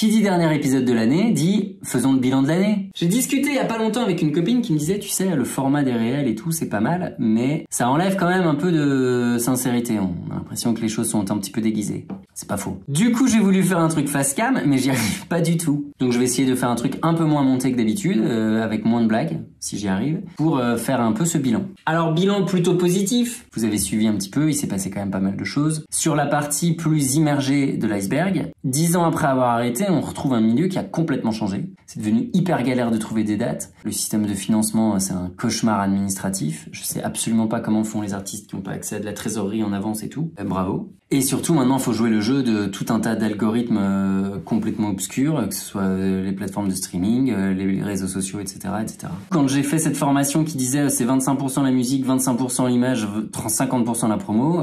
Qui dit dernier épisode de l'année, dit faisons le bilan de l'année. J'ai discuté il y a pas longtemps avec une copine qui me disait, tu sais, le format des réels et tout, c'est pas mal, mais ça enlève quand même un peu de sincérité. On a l'impression que les choses sont un petit peu déguisées. C'est pas faux. Du coup, j'ai voulu faire un truc face cam, mais j'y arrive pas du tout. Donc je vais essayer de faire un truc un peu moins monté que d'habitude, avec moins de blagues, si j'y arrive, pour faire un peu ce bilan. Alors, bilan plutôt positif. Vous avez suivi un petit peu, il s'est passé quand même pas mal de choses. Sur la partie plus immergée de l'iceberg, 10 ans après avoir arrêté, on retrouve un milieu qui a complètement changé. C'est devenu hyper galère de trouver des dates. Le système de financement, c'est un cauchemar administratif. Je sais absolument pas comment font les artistes qui n'ont pas accès à de la trésorerie en avance et tout. Bravo. Et surtout, maintenant, il faut jouer le jeu de tout un tas d'algorithmes complètement obscurs, que ce soit les plateformes de streaming, les réseaux sociaux, etc., etc. Quand j'ai fait cette formation qui disait c'est 25% la musique, 25% l'image, 50% la promo,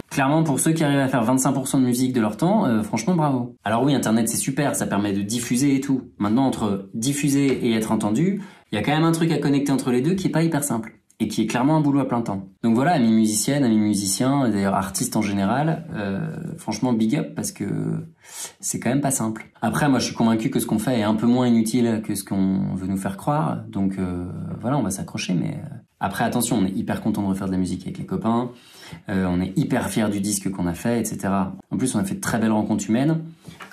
clairement, pour ceux qui arrivent à faire 25% de musique de leur temps, franchement, bravo. Alors oui, Internet, c'est super, ça permet de diffuser et tout. Maintenant, entre diffuser et être entendu, il y a quand même un truc à connecter entre les deux qui est pas hyper simple. Et qui est clairement un boulot à plein temps. Donc voilà, amis musiciennes, amis musiciens, d'ailleurs artistes en général, franchement big up parce que c'est quand même pas simple. Après, moi je suis convaincu que ce qu'on fait est un peu moins inutile que ce qu'on veut nous faire croire, donc voilà, on va s'accrocher, mais... Après, attention, on est hyper content de refaire de la musique avec les copains, on est hyper fiers du disque qu'on a fait, etc. En plus, on a fait de très belles rencontres humaines,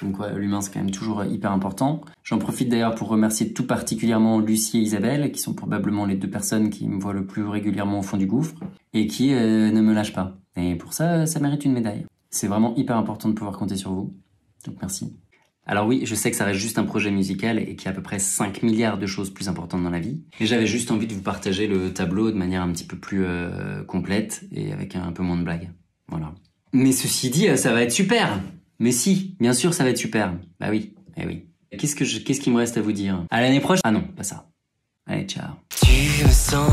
donc ouais, l'humain c'est quand même toujours hyper important. J'en profite d'ailleurs pour remercier tout particulièrement Lucie et Isabelle, qui sont probablement les deux personnes qui me voient le plus régulièrement au fond du gouffre, et qui ne me lâchent pas. Et pour ça, ça mérite une médaille. C'est vraiment hyper important de pouvoir compter sur vous, donc merci. Alors oui, je sais que ça reste juste un projet musical et qu'il y a à peu près 5 milliards de choses plus importantes dans la vie. Et j'avais juste envie de vous partager le tableau de manière un petit peu plus complète et avec un peu moins de blagues. Voilà. Mais ceci dit, ça va être super. Mais si, bien sûr, ça va être super. Bah oui, eh oui. Qu'est-ce qu'il me reste à vous dire? À l'année prochaine? Ah non, pas ça. Allez, ciao. Tu me sens